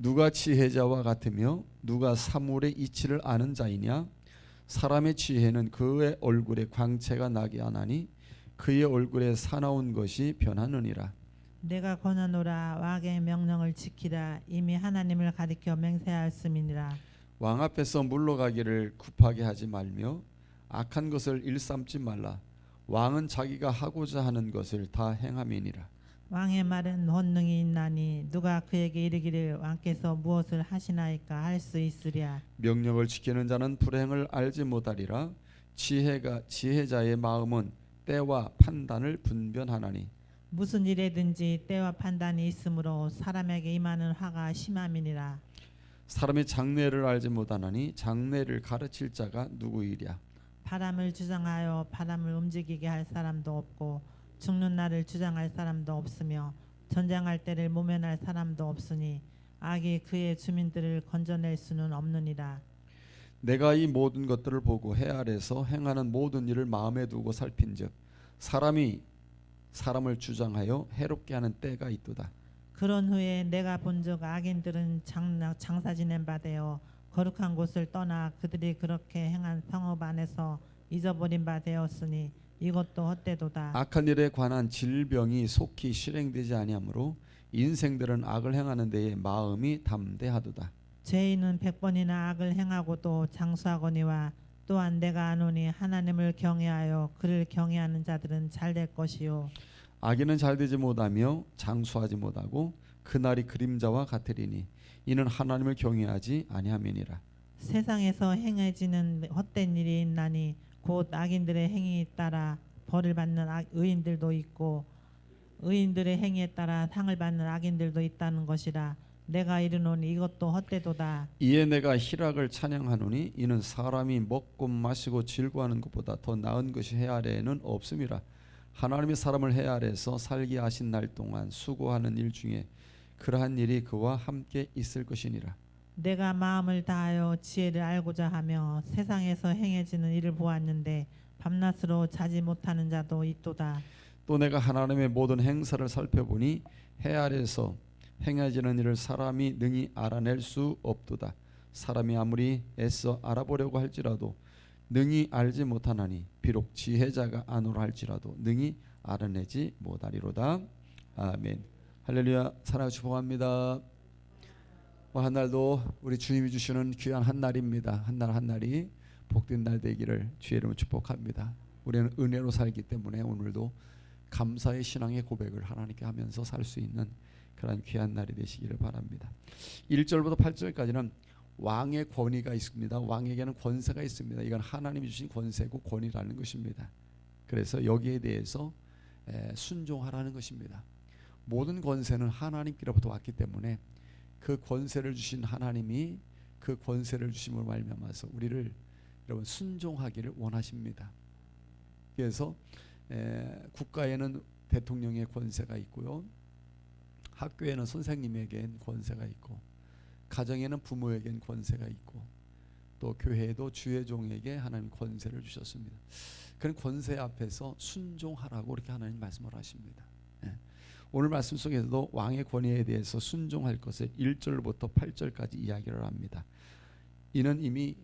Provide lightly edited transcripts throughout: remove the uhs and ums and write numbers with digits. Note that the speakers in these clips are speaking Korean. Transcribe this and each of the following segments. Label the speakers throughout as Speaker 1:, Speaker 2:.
Speaker 1: 누가 지혜자와 같으며 누가 사물의 이치를 아는 자이냐? 사람의 지혜는 그의 얼굴에 광채가 나게 하나니 그의 얼굴에 사나운 것이 변하느니라.
Speaker 2: 내가 권하노라. 왕의 명령을 지키라. 이미 하나님을 가리켜 맹세하였음이니라.
Speaker 1: 왕 앞에서 물러가기를 급하게 하지 말며 악한 것을 일삼지 말라. 왕은 자기가 하고자 하는 것을 다 행함이니라.
Speaker 2: 왕의 말은 권능이 있나니 누가 그에게 이르기를 왕께서 무엇을 하시나이까 할 수 있으랴.
Speaker 1: 명령을 지키는 자는 불행을 알지 못하리라. 지혜자의 마음은 때와 판단을 분별하나니
Speaker 2: 무슨 일에든지 때와 판단이 있으므로 사람에게 임하는 화가 심함이니라.
Speaker 1: 사람이 장래를 알지 못하나니 장래를 가르칠 자가 누구이랴.
Speaker 2: 바람을 주장하여 바람을 움직이게 할 사람도 없고 죽는 날을 주장할 사람도 없으며 전쟁할 때를 모면할 사람도 없으니 악이 그의 주민들을 건져낼 수는 없느니라.
Speaker 1: 내가 이 모든 것들을 보고 해 아래서 행하는 모든 일을 마음에 두고 살핀즉 사람이 사람을 주장하여 해롭게 하는 때가 있도다.
Speaker 2: 그런 후에 내가 본즉 악인들은 장사 지낸 바 되어 거룩한 곳을 떠나 그들이 그렇게 행한 성읍 안에서 잊어버린 바 되었으니 이것도 헛되도다.
Speaker 1: 악한 일에 관한 질병이 속히 실행되지 아니하므로 인생들은 악을 행하는 데에 마음이 담대하도다.
Speaker 2: 죄인은 100번이나 악을 행하고도 장수하거니와 또한 내가 아노니 하나님을 경외하여 그를 경외하는 자들은 잘될 것이요
Speaker 1: 악인은 잘되지 못하며 장수하지 못하고 그날이 그림자와 같으리니 이는 하나님을 경외하지 아니함이니라.
Speaker 2: 세상에서 행해지는 헛된 일이 있나니 곧 악인들의 행위에 따라 벌을 받는 의인들도 있고 의인들의 행위에 따라 상을 받는 악인들도 있다는 것이라. 내가 이르노니 이것도 헛되도다.
Speaker 1: 이에 내가 희락을 찬양하노니 이는 사람이 먹고 마시고 즐거워하는 것보다 더 나은 것이 해 아래에는 없음이라. 하나님이 사람을 해 아래에서 살게 하신 날 동안 수고하는 일 중에 그러한 일이 그와 함께 있을 것이니라.
Speaker 2: 내가 마음을 다하여 지혜를 알고자 하며 세상에서 행해지는 일을 보았는데 밤낮으로 자지 못하는 자도 있도다.
Speaker 1: 또 내가 하나님의 모든 행사를 살펴보니 해 아래에서 행해지는 일을 사람이 능히 알아낼 수 없도다. 사람이 아무리 애써 알아보려고 할지라도 능히 알지 못하나니 비록 지혜자가 아노라 할지라도 능히 알아내지 못하리로다. 아멘. 할렐루야. 사랑하고 축복합니다. 한 날도 우리 주님이 주시는 귀한 한 날입니다. 한 날 한 날이 복된 날 되기를 주의 이름으로 축복합니다. 우리는 은혜로 살기 때문에 오늘도 감사의 신앙의 고백을 하나님께 하면서 살 수 있는 그런 귀한 날이 되시기를 바랍니다. 1절부터 8절까지는 왕의 권위가 있습니다. 왕에게는 권세가 있습니다. 이건 하나님이 주신 권세고 권위라는 것입니다. 그래서 여기에 대해서 순종하라는 것입니다. 모든 권세는 하나님께로부터 왔기 때문에 그 권세를 주신 하나님이 그 권세를 주심으로 말미암아서 우리를 여러분 순종하기를 원하십니다. 그래서 국가에는 대통령의 권세가 있고요, 학교에는 선생님에겐 권세가 있고, 가정에는 부모에겐 권세가 있고, 또 교회에도 주의 종에게 하나님 권세를 주셨습니다. 그런 권세 앞에서 순종하라고 이렇게 하나님 말씀을 하십니다. 오늘 말씀 속에서도 왕의 권위에 대해서 순종할 것을 1절부터 8절까지 이야기를 합니다. 이는 이미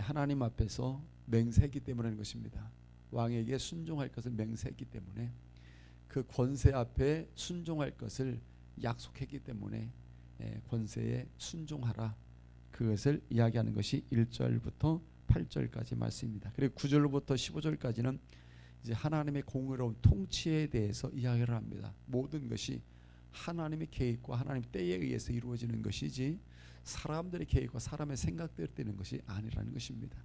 Speaker 1: 하나님 앞에서 맹세했기 때문인 것입니다. 왕에게 순종할 것을 맹세했기 때문에 그 권세 앞에 순종할 것을 약속했기 때문에 권세에 순종하라, 그것을 이야기하는 것이 1절부터 8절까지 말씀입니다. 그리고 9절부터 15절까지는 이제 하나님의 공의로운 통치에 대해서 이야기를 합니다. 모든 것이 하나님의 계획과 하나님의 때에 의해서 이루어지는 것이지 사람들의 계획과 사람의 생각대로 되는 것이 아니라는 것입니다.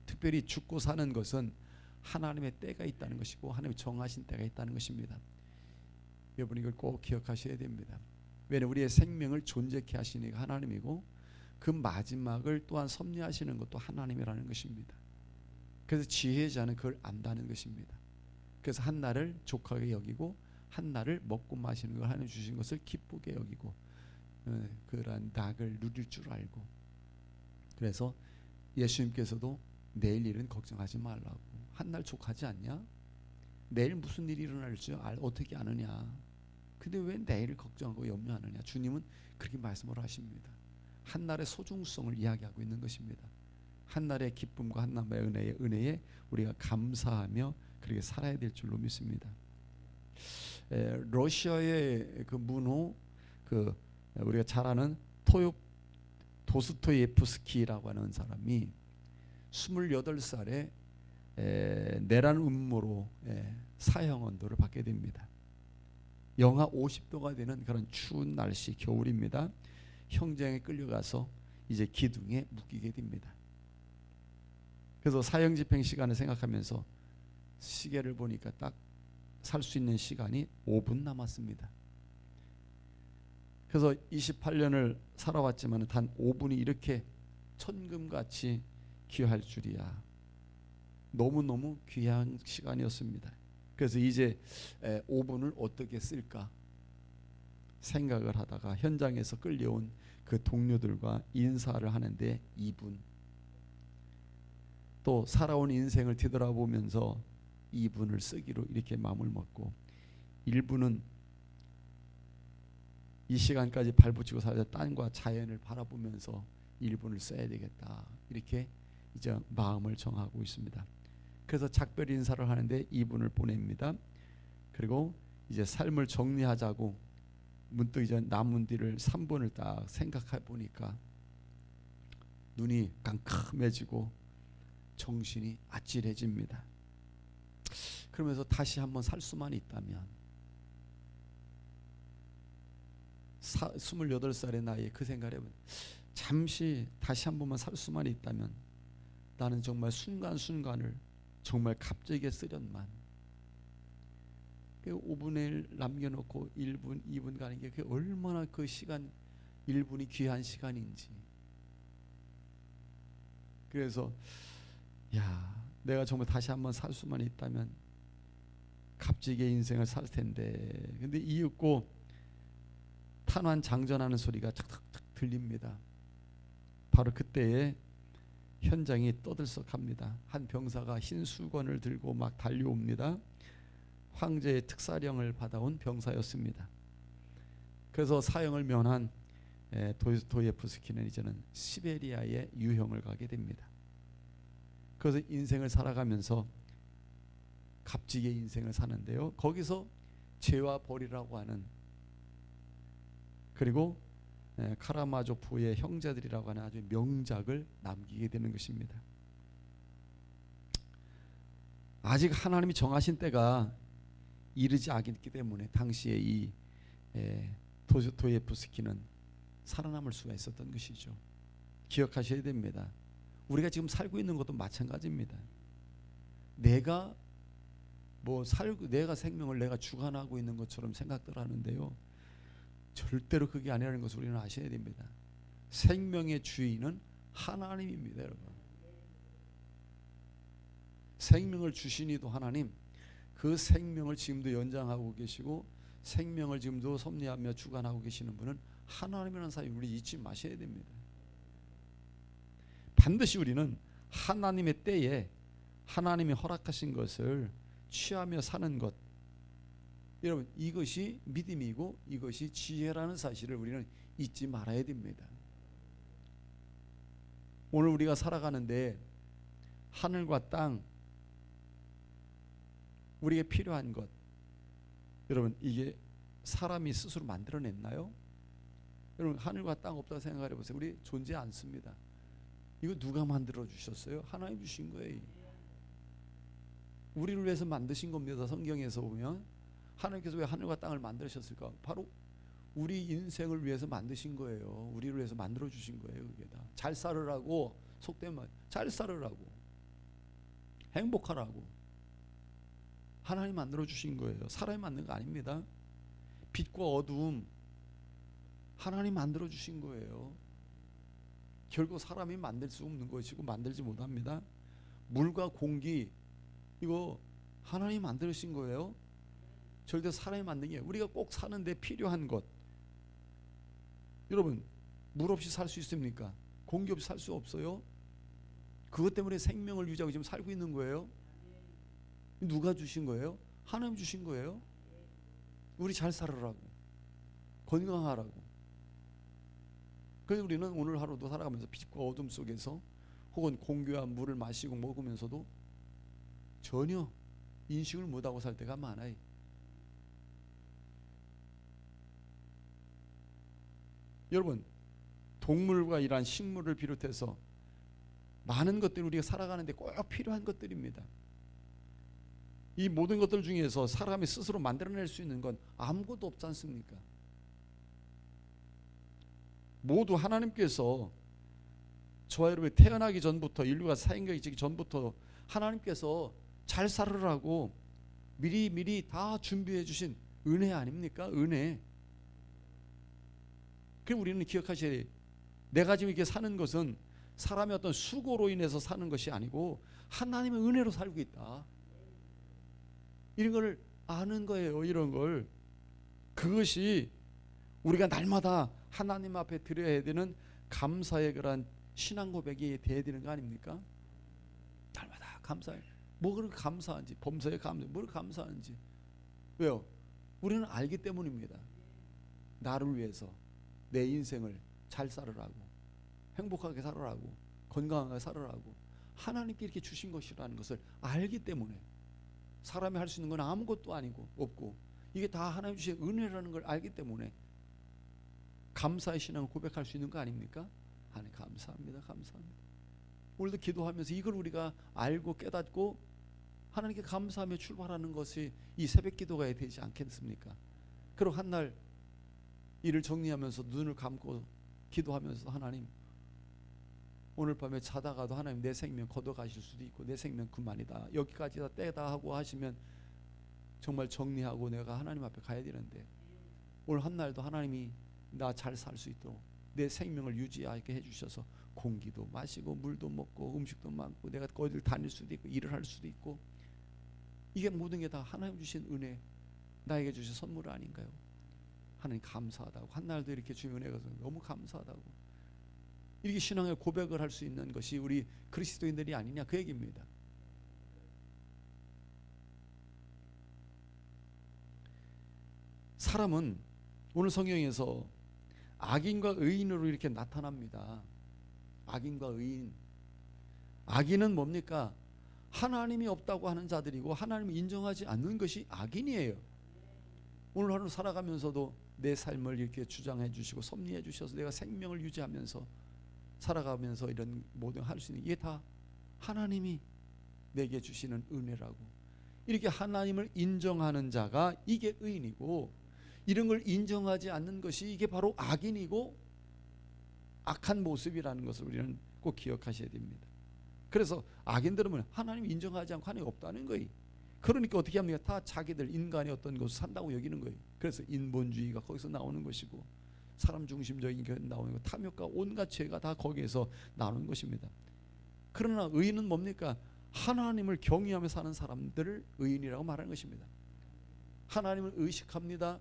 Speaker 1: 특별히 죽고 사는 것은 하나님의 때가 있다는 것이고 하나님이 정하신 때가 있다는 것입니다. 여러분 이걸 꼭 기억하셔야 됩니다. 왜냐하면 우리의 생명을 존재케 하시는 이가 하나님이고 그 마지막을 또한 섭리하시는 것도 하나님이라는 것입니다. 그래서 지혜자는 그걸 안다는 것입니다. 그래서 한 날을 족하게 여기고 한 날을 먹고 마시는 걸 하나님 주신 것을 기쁘게 여기고 그러한 낙을 누릴 줄 알고, 그래서 예수님께서도 내일 일은 걱정하지 말라고, 한 날 족하지 않냐? 내일 무슨 일이 일어날 줄 어떻게 아느냐? 근데 왜 내일을 걱정하고 염려하느냐? 주님은 그렇게 말씀을 하십니다. 한날의 소중성을 이야기하고 있는 것입니다. 한날의 기쁨과 한날의 은혜에 우리가 감사하며 그렇게 살아야 될 줄로 믿습니다. 러시아의 그 문호, 그 우리가 잘 아는 도스토예프스키라고 하는 사람이 28살에 내란 음모로 사형 언도를 받게 됩니다. 영하 50도가 되는 그런 추운 날씨, 겨울입니다. 형장에 끌려가서 이제 기둥에 묶이게 됩니다. 그래서 사형 집행 시간을 생각하면서 시계를 보니까 딱 살 수 있는 시간이 5분 남았습니다. 그래서 28년을 살아왔지만 단 5분이 이렇게 천금같이 귀할 줄이야. 너무너무 귀한 시간이었습니다. 그래서 이제 5분을 어떻게 쓸까 생각을 하다가 현장에서 끌려온 그 동료들과 인사를 하는데 2분, 또 살아온 인생을 뒤돌아보면서 2분을 쓰기로 이렇게 마음을 먹고 1분은 이 시간까지 발붙이고 살자 땅과 자연을 바라보면서 1분을 써야 되겠다, 이렇게 이제 마음을 정하고 있습니다. 그래서 작별 인사를 하는데 2분을 보냅니다. 그리고 이제 삶을 정리하자고 문득 이제 남은 뒤를 3분을 딱 생각해 보니까 눈이 깜깜해지고 정신이 아찔해집니다. 그러면서 다시 한번 살 수만 있다면, 28살의 나이에 그 생각을 해보면, 잠시 다시 한 번만 살 수만 있다면 나는 정말 순간순간을 정말 갑자기 쓰련만 5분의 1 남겨놓고 1분, 2분 가는 게 그게 얼마나 그 시간 1분이 귀한 시간인지. 그래서 야, 내가 정말 다시 한번 살 수만 있다면 값지게 인생을 살 텐데. 근데 이윽고 탄환 장전하는 소리가 탁탁탁 들립니다. 바로 그때에 현장이 떠들썩합니다. 한 병사가 흰 수건을 들고 막 달려옵니다. 황제의 특사령을 받아온 병사였습니다. 그래서 사형을 면한 도스토예프스키는 이제는 시베리아에 유형을 가게 됩니다. 그래서 인생을 살아가면서 값지게 인생을 사는데요. 거기서 죄와 벌이라고 하는, 그리고 카라마조프의 형제들이라고 하는 아주 명작을 남기게 되는 것입니다. 아직 하나님이 정하신 때가 이르지 않았기 때문에 당시에 이 도스토예프스키는 살아남을 수가 있었던 것이죠. 기억하셔야 됩니다. 우리가 지금 살고 있는 것도 마찬가지입니다. 내가 내가 생명을 내가 주관하고 있는 것처럼 생각들 하는데요, 절대로 그게 아니라는 것을 우리는 아셔야 됩니다. 생명의 주인은 하나님입니다, 여러분. 생명을 주신 이도 하나님, 그 생명을 지금도 연장하고 계시고 생명을 지금도 섭리하며 주관하고 계시는 분은 하나님이라는 사실 우리 잊지 마셔야 됩니다. 반드시 우리는 하나님의 때에 하나님이 허락하신 것을 취하며 사는 것, 여러분, 이것이 믿음이고 이것이 지혜라는 사실을 우리는 잊지 말아야 됩니다. 오늘 우리가 살아가는데 하늘과 땅, 우리에게 필요한 것, 여러분, 이게 사람이 스스로 만들어냈나요? 여러분, 하늘과 땅 없다고 생각해 보세요. 우리 존재 않습니다. 이거 누가 만들어 주셨어요? 하나님 주신 거예요. 우리를 위해서 만드신 겁니다. 성경에서 보면 하나님께서 왜 하늘과 땅을 만드셨을까? 바로 우리 인생을 위해서 만드신 거예요. 우리를 위해서 만들어 주신 거예요. 그게 다 잘 살으라고, 속된 말, 잘 살으라고, 행복하라고 하나님 만들어 주신 거예요. 사람이 만든 거 아닙니다. 빛과 어두움 하나님 만들어 주신 거예요. 결국 사람이 만들 수 없는 것이고 만들지 못합니다. 물과 공기, 이거 하나님 만드신 거예요. 절대 사람이 만든 게, 우리가 꼭 사는데 필요한 것, 여러분, 물 없이 살 수 있습니까? 공기 없이 살 수 없어요. 그것 때문에 생명을 유지하고 지금 살고 있는 거예요. 누가 주신 거예요? 하나님 주신 거예요. 우리 잘 살으라고. 건강하라고. 그래서 우리는 오늘 하루도 살아가면서 빛과 어둠 속에서 혹은 공교한 물을 마시고 먹으면서도 전혀 인식을 못하고 살 때가 많아요. 여러분, 동물과 이러한 식물을 비롯해서 많은 것들이 우리가 살아가는데 꼭 필요한 것들입니다. 이 모든 것들 중에서 사람이 스스로 만들어낼 수 있는 건 아무것도 없지 않습니까? 모두 하나님께서 저와 여러분이 태어나기 전부터, 인류가 사행되기 전부터 하나님께서 잘 살으라고 미리 다 준비해 주신 은혜 아닙니까? 은혜. 그럼 우리는 기억하셔야 돼요. 내가 지금 이렇게 사는 것은 사람의 어떤 수고로 인해서 사는 것이 아니고 하나님의 은혜로 살고 있다. 이런 걸 아는 거예요. 이런 걸. 그것이 우리가 날마다 하나님 앞에 드려야 되는 감사의 그런 신앙 고백이 돼야 되는 거 아닙니까? 날마다 감사해. 뭐 그렇게 감사한지, 범사에 감사, 뭘 감사한지. 왜요? 우리는 알기 때문입니다. 나를 위해서 내 인생을 잘 살으라고, 행복하게 살으라고, 건강하게 살으라고 하나님께 이렇게 주신 것이라는 것을 알기 때문에, 사람이 할 수 있는 건 아무것도 아니고 없고 이게 다 하나님 주신 은혜라는 걸 알기 때문에 감사의 신앙을 고백할 수 있는 거 아닙니까? 하나님 감사합니다. 감사합니다. 오늘도 기도하면서 이걸 우리가 알고 깨닫고 하나님께 감사하며 출발하는 것이 이 새벽 기도가 되지 않겠습니까? 그리고 한날 일을 정리하면서 눈을 감고 기도하면서 하나님, 오늘 밤에 자다가도 하나님 내 생명 걷어가실 수도 있고 내 생명 그만이다, 여기까지 다 때다 하고 하시면 정말 정리하고 내가 하나님 앞에 가야 되는데, 오늘 한날도 하나님이 나 잘 살 수 있도록 내 생명을 유지하게 해주셔서 공기도 마시고 물도 먹고 음식도 많고 내가 어디를 다닐 수도 있고 일을 할 수도 있고, 이게 모든 게 다 하나님 주신 은혜, 나에게 주신 선물 아닌가요? 하나님 감사하다고, 한날도 이렇게 주신 은혜가 너무 감사하다고, 이렇게 신앙의 고백을 할 수 있는 것이 우리 그리스도인들이 아니냐, 그 얘기입니다. 사람은 오늘 성경에서 악인과 의인으로 이렇게 나타납니다. 악인과 의인. 악인은 뭡니까? 하나님이 없다고 하는 자들이고 하나님을 인정하지 않는 것이 악인이에요. 오늘 하루 살아가면서도 내 삶을 이렇게 주장해 주시고 섭리해 주셔서 내가 생명을 유지하면서 살아가면서 이런 모든 할 수 있는, 이게 다 하나님이 내게 주시는 은혜라고. 이렇게 하나님을 인정하는 자가 이게 의인이고, 이런 걸 인정하지 않는 것이 이게 바로 악인이고 악한 모습이라는 것을 우리는 꼭 기억하셔야 됩니다. 그래서 악인들은 하나님 인정하지 않고 하나님 없다는 거예요. 그러니까 어떻게 합니까? 다 자기들 인간의 어떤 것을 산다고 여기는 거예요. 그래서 인본주의가 거기서 나오는 것이고, 사람 중심적인 게 나오는 거, 탐욕과 온갖 죄가 다 거기에서 나오는 것입니다. 그러나 의인은 뭡니까? 하나님을 경외하며 사는 사람들을 의인이라고 말하는 것입니다. 하나님을 의식합니다.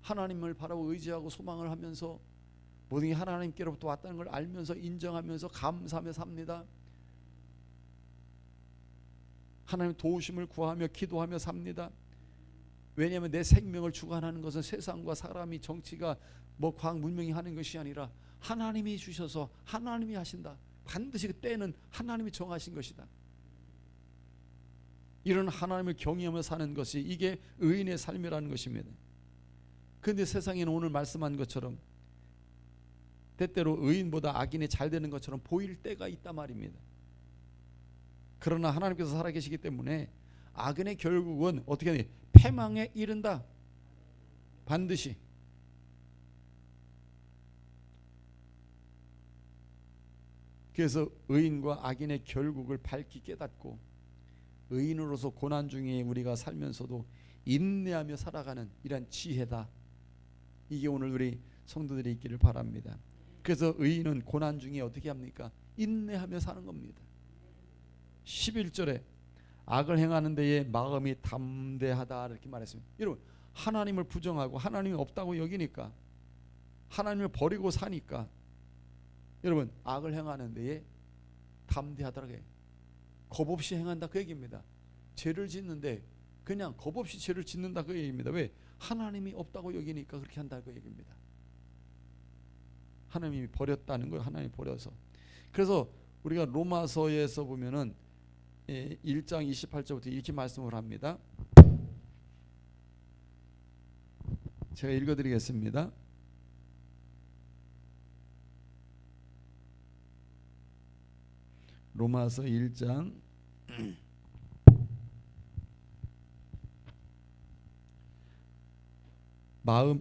Speaker 1: 하나님을 바라고 의지하고 소망을 하면서 모든 게 하나님께로부터 왔다는 걸 알면서 인정하면서 감사하며 삽니다. 하나님 도우심을 구하며 기도하며 삽니다. 왜냐하면 내 생명을 주관하는 것은 세상과 사람이, 정치가, 뭐 과학 문명이 하는 것이 아니라 하나님이 주셔서 하나님이 하신다. 반드시 그 때는 하나님이 정하신 것이다. 이런 하나님을 경외하며 사는 것이 이게 의인의 삶이라는 것입니다. 그런데 세상에는 오늘 말씀한 것처럼 때때로 의인보다 악인이 잘 되는 것처럼 보일 때가 있단 말입니다. 그러나 하나님께서 살아계시기 때문에 악인의 결국은 어떻게 하냐? 패망에 이른다. 반드시. 그래서 의인과 악인의 결국을 밝히 깨닫고 의인으로서 고난 중에 우리가 살면서도 인내하며 살아가는 이런 지혜다. 이게 오늘 우리 성도들이 있기를 바랍니다. 그래서 의인은 고난 중에 어떻게 합니까? 인내하며 사는 겁니다. 11절에 악을 행하는 데에 마음이 담대하다 이렇게 말했습니다. 여러분, 하나님을 부정하고 하나님이 없다고 여기니까, 하나님을 버리고 사니까 여러분 악을 행하는 데에 담대하다라고 해요. 겁 없이 행한다 그 얘기입니다. 죄를 짓는데 그냥 겁 없이 죄를 짓는다 그 얘기입니다. 왜? 하나님이 없다고 여기니까 그렇게 한다고 얘기입니다. 하나님이 버렸다는 거예요. 하나님이 버려서. 그래서 우리가 로마서에서 보면은 1장 28절부터 이렇게 말씀을 합니다. 제가 읽어드리겠습니다. 로마서 1장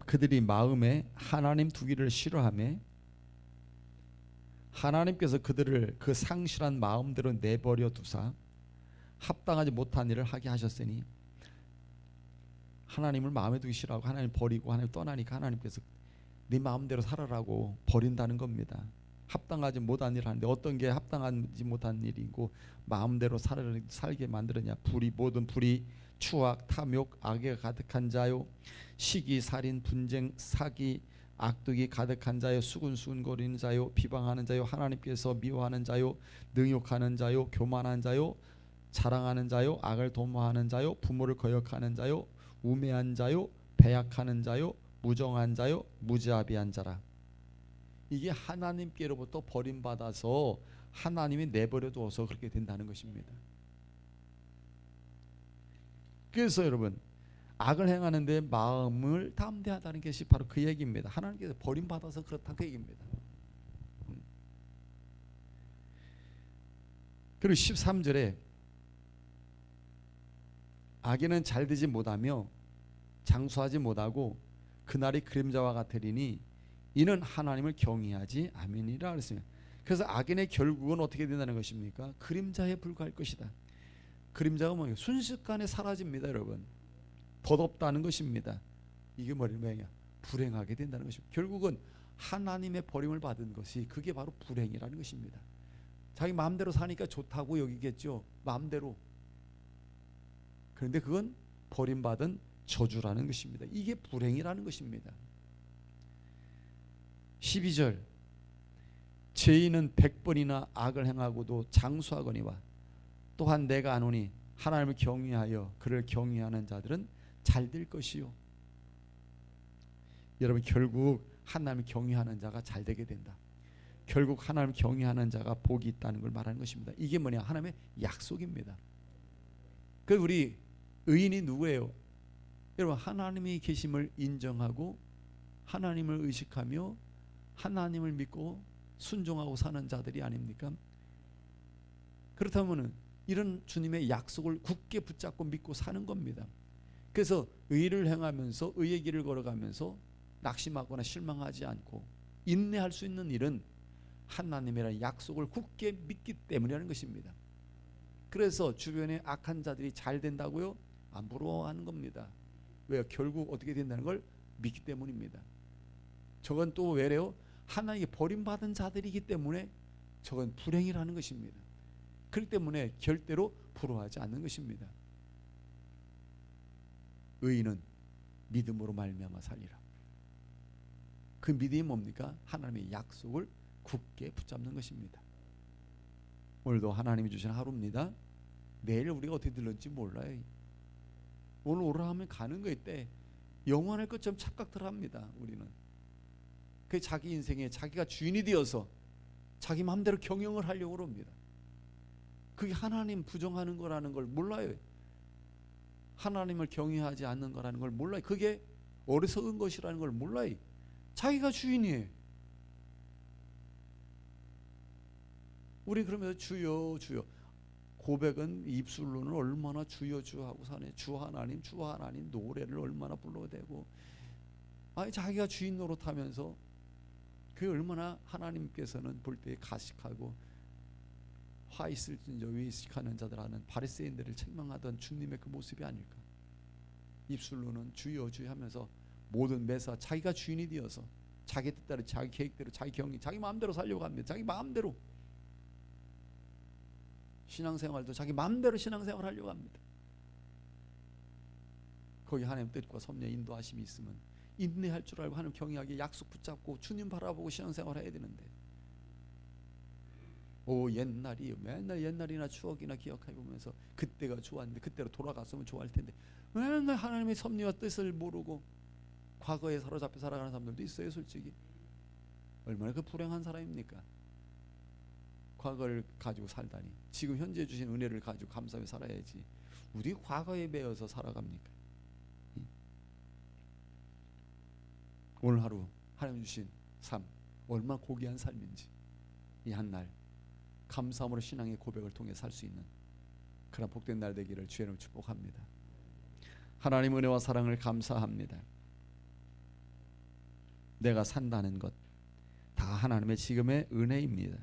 Speaker 1: 그들이 마음에 하나님 두기를 싫어하며 하나님께서 그들을 그 상실한 마음대로 내버려 두사 합당하지 못한 일을 하게 하셨으니, 하나님을 마음에 두기 싫어하고 하나님 버리고 하나님 떠나니까 하나님께서 네 마음대로 살아라고 버린다는 겁니다. 합당하지 못한 일을 하는데 어떤 게 합당하지 못한 일이고 마음대로 살게 만들었냐? 모든 불의, 추악, 탐욕, 악에 가득한 자요, 시기, 살인, 분쟁, 사기, 악독이 가득한 자요, 수군수군거리는 자요, 비방하는 자요, 하나님께서 미워하는 자요, 능욕하는 자요, 교만한 자요, 자랑하는 자요, 악을 도모하는 자요, 부모를 거역하는 자요, 우매한 자요, 배약하는 자요, 무정한 자요, 무자비한 자라. 이게 하나님께로부터 버림받아서 하나님이 내버려 두어서 그렇게 된다는 것입니다. 그래서 여러분, 악을 행하는데 마음을 담대하다는 것이 바로 그 얘기입니다. 하나님께서 버림받아서 그렇다는 그 얘기입니다. 그리고 13절에 악인은 잘되지 못하며 장수하지 못하고 그날이 그림자와 같으리니 이는 하나님을 경외하지 아멘이라 그랬습니다. 그래서 악인의 결국은 어떻게 된다는 것입니까? 그림자에 불과할 것이다. 그림자가 뭐예요? 순식간에 사라집니다, 여러분. 덧없다는 것입니다. 이게 뭐냐? 불행하게 된다는 것입니다. 결국은 하나님의 버림을 받은 것이 그게 바로 불행이라는 것입니다. 자기 마음대로 사니까 좋다고 여기겠죠, 마음대로. 그런데 그건 버림받은 저주라는 것입니다. 이게 불행이라는 것입니다. 12절, 죄인은 100번이나 악을 행하고도 장수하거니와 또한 내가 아노니 하나님을 경외하여 그를 경외하는 자들은 잘 될 것이요. 여러분, 결국 하나님을 경외하는 자가 잘 되게 된다. 결국 하나님을 경외하는 자가 복이 있다는 걸 말하는 것입니다. 이게 뭐냐? 하나님의 약속입니다. 그 우리 의인이 누구예요? 여러분, 하나님이 계심을 인정하고 하나님을 의식하며 하나님을 믿고 순종하고 사는 자들이 아닙니까? 그렇다면 이런 주님의 약속을 굳게 붙잡고 믿고 사는 겁니다. 그래서 의를 행하면서 의의 길을 걸어가면서 낙심하거나 실망하지 않고 인내할 수 있는 일은 하나님이라는 약속을 굳게 믿기 때문이라는 것입니다. 그래서 주변에 악한 자들이 잘 된다고요? 안 부러워하는 겁니다. 왜요? 결국 어떻게 된다는 걸 믿기 때문입니다. 저건 또 왜래요? 하나님께 버림받은 자들이기 때문에 저건 불행이라는 것입니다. 그렇기 때문에 절대로 부러워하지 않는 것입니다. 의인은 믿음으로 말미암아 살리라. 그 믿음이 뭡니까? 하나님의 약속을 굳게 붙잡는 것입니다. 오늘도 하나님이 주신 하루입니다. 내일 우리가 어떻게 될지 몰라요. 오늘 오라 하면 가는 거 있대. 영원할 것처럼 착각들 합니다. 우리는 그 자기 인생에 자기가 주인이 되어서 자기 마음대로 경영을 하려고 합니다. 그게 하나님 부정하는 거라는 걸 몰라요. 하나님을 경외하지 않는 거라는 걸 몰라요. 그게 어리석은 것이라는 걸 몰라요. 자기가 주인이에요. 우리 그러면서 주여 주여, 고백은 입술로는 얼마나 주여 주여 하고 사네. 주 하나님 주 하나님 노래를 얼마나 불러대고, 아니 자기가 주인 노릇하면서 그게 얼마나 하나님께서는 볼 때 가식하고 화 있을진저 위식하는 자들하는 바리새인들을 책망하던 주님의 그 모습이 아닐까. 입술로는 주여 주여 하면서 모든 매사 자기가 주인이 되어서 자기 뜻대로 자기 계획대로 자기 경리 자기 마음대로 살려고 합니다. 자기 마음대로 신앙생활도 자기 마음대로 신앙생활 하려고 합니다. 거기 하나님 뜻과 섭리의 인도하심이 있으면 인내할 줄 알고 하나님 경외하게 약속 붙잡고 주님 바라보고 신앙생활 해야 되는데, 오 옛날이요. 맨날 옛날이나 추억이나 기억해 보면서 그때가 좋았는데 그때로 돌아갔으면 좋을 텐데 맨날 하나님의 섭리와 뜻을 모르고 과거에 사로잡혀 살아가는 사람들도 있어요. 솔직히 얼마나 그 불행한 사람입니까? 과거를 가지고 살다니 지금 현재 주신 은혜를 가지고 감사하며 살아야지. 우리 과거에 매여서 살아갑니까? 오늘 하루 하나님 주신 삶 얼마나 고귀한 삶인지 이 한 날 감사함으로 신앙의 고백을 통해 살 수 있는 그런 복된 날 되기를 주의 이름으로 축복합니다. 하나님 은혜와 사랑을 감사합니다. 내가 산다는 것 다 하나님의 지금의 은혜입니다.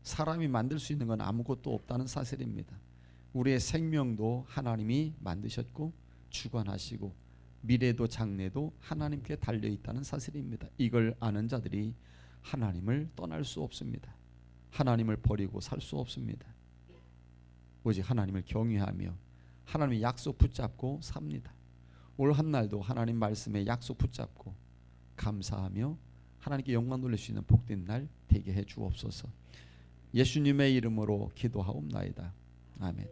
Speaker 1: 사람이 만들 수 있는 건 아무것도 없다는 사실입니다. 우리의 생명도 하나님이 만드셨고 주관하시고 미래도 장래도 하나님께 달려있다는 사실입니다. 이걸 아는 자들이 하나님을 떠날 수 없습니다. 하나님을 버리고 살 수 없습니다. 오직 하나님을 경외하며 하나님의 약속 붙잡고 삽니다. 올 한 날도 하나님 말씀에 약속 붙잡고 감사하며 하나님께 영광 돌릴 수 있는 복된 날 되게 해 주옵소서. 예수님의 이름으로 기도하옵나이다. 아멘.